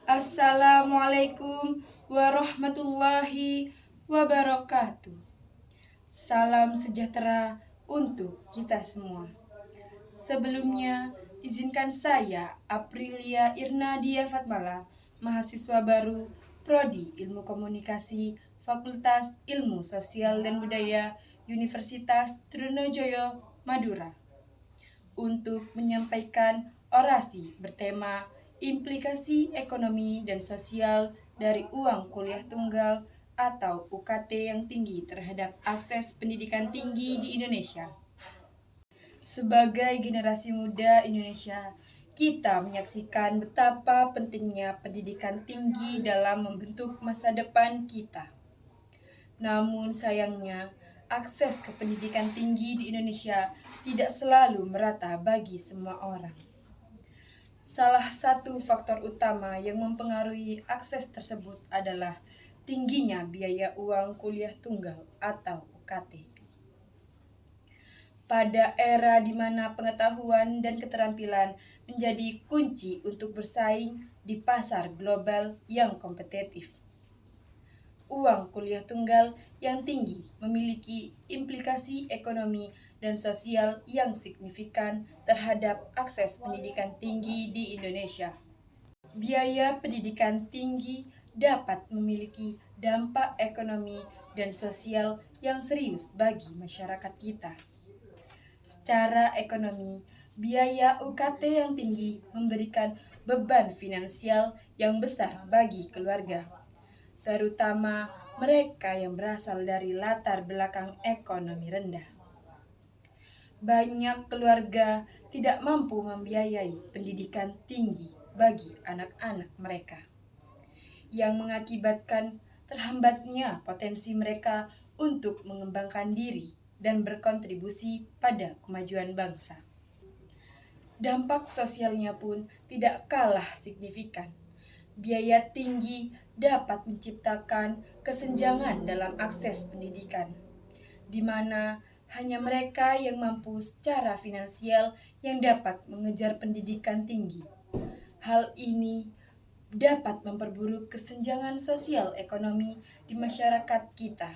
Assalamualaikum warahmatullahi wabarakatuh. Salam sejahtera untuk kita semua. Sebelumnya, izinkan saya, Aprilia Irnadia Fatmala, mahasiswa baru Prodi Ilmu Komunikasi, Fakultas Ilmu Sosial dan Budaya, Universitas Trunojoyo, Madura, untuk menyampaikan orasi bertema implikasi ekonomi dan sosial dari uang kuliah tunggal atau UKT yang tinggi terhadap akses pendidikan tinggi di Indonesia. Sebagai generasi muda Indonesia, kita menyaksikan betapa pentingnya pendidikan tinggi dalam membentuk masa depan kita. Namun sayangnya, akses ke pendidikan tinggi di Indonesia tidak selalu merata bagi semua orang. Salah satu faktor utama yang mempengaruhi akses tersebut adalah tingginya biaya uang kuliah tunggal atau UKT. Pada era di mana pengetahuan dan keterampilan menjadi kunci untuk bersaing di pasar global yang kompetitif, uang kuliah tunggal yang tinggi memiliki implikasi ekonomi dan sosial yang signifikan terhadap akses pendidikan tinggi di Indonesia. Biaya pendidikan tinggi dapat memiliki dampak ekonomi dan sosial yang serius bagi masyarakat kita. Secara ekonomi, biaya UKT yang tinggi memberikan beban finansial yang besar bagi keluarga, terutama mereka yang berasal dari latar belakang ekonomi rendah. Banyak keluarga tidak mampu membiayai pendidikan tinggi bagi anak-anak mereka, yang mengakibatkan terhambatnya potensi mereka untuk mengembangkan diri dan berkontribusi pada kemajuan bangsa. Dampak sosialnya pun tidak kalah signifikan. Biaya tinggi dapat menciptakan kesenjangan dalam akses pendidikan, di mana hanya mereka yang mampu secara finansial yang dapat mengejar pendidikan tinggi. Hal ini dapat memperburuk kesenjangan sosial ekonomi di masyarakat kita,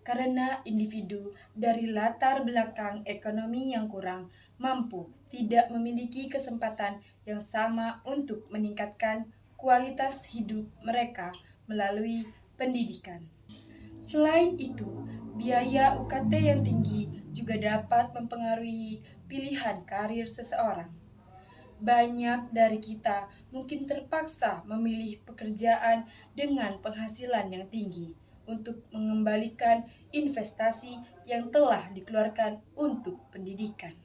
karena individu dari latar belakang ekonomi yang kurang mampu tidak memiliki kesempatan yang sama untuk meningkatkan kualitas hidup mereka melalui pendidikan. Selain itu, biaya UKT yang tinggi juga dapat mempengaruhi pilihan karir seseorang. Banyak dari kita mungkin terpaksa memilih pekerjaan dengan penghasilan yang tinggi untuk mengembalikan investasi yang telah dikeluarkan untuk pendidikan,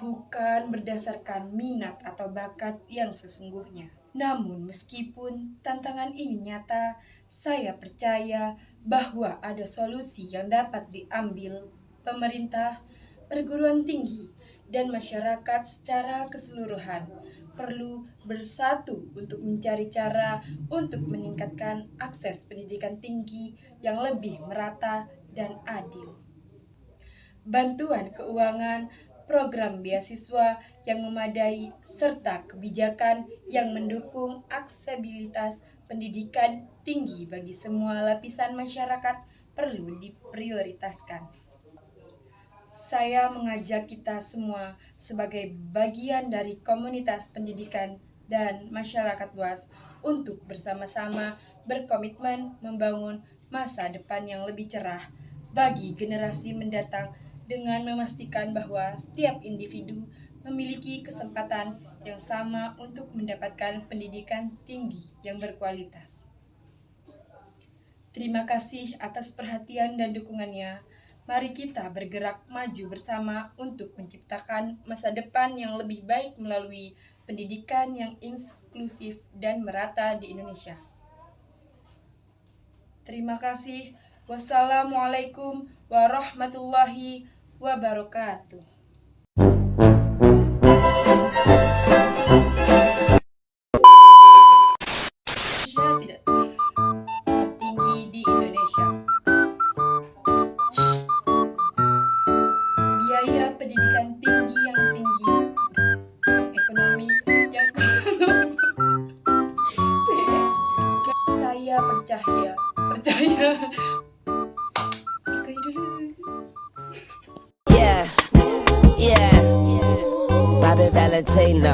bukan berdasarkan minat atau bakat yang sesungguhnya. Namun meskipun tantangan ini nyata, saya percaya bahwa ada solusi yang dapat diambil pemerintah, perguruan tinggi, dan masyarakat secara keseluruhan perlu bersatu untuk mencari cara untuk meningkatkan akses pendidikan tinggi yang lebih merata dan adil. Bantuan keuangan, program beasiswa yang memadai, serta kebijakan yang mendukung aksesibilitas pendidikan tinggi bagi semua lapisan masyarakat perlu diprioritaskan. Saya mengajak kita semua sebagai bagian dari komunitas pendidikan dan masyarakat luas untuk bersama-sama berkomitmen membangun masa depan yang lebih cerah bagi generasi mendatang dengan memastikan bahwa setiap individu memiliki kesempatan yang sama untuk mendapatkan pendidikan tinggi yang berkualitas. Terima kasih atas perhatian dan dukungannya. Mari kita bergerak maju bersama untuk menciptakan masa depan yang lebih baik melalui pendidikan yang inklusif dan merata di Indonesia. Terima kasih. Wassalamualaikum warahmatullahi wabarakatuh. Indonesia tidak tinggi di Indonesia. Biaya pendidikan tinggi yang tinggi, ekonomi yang percaya. Ikut dulu. Yeah, yeah, Bobby Valentino.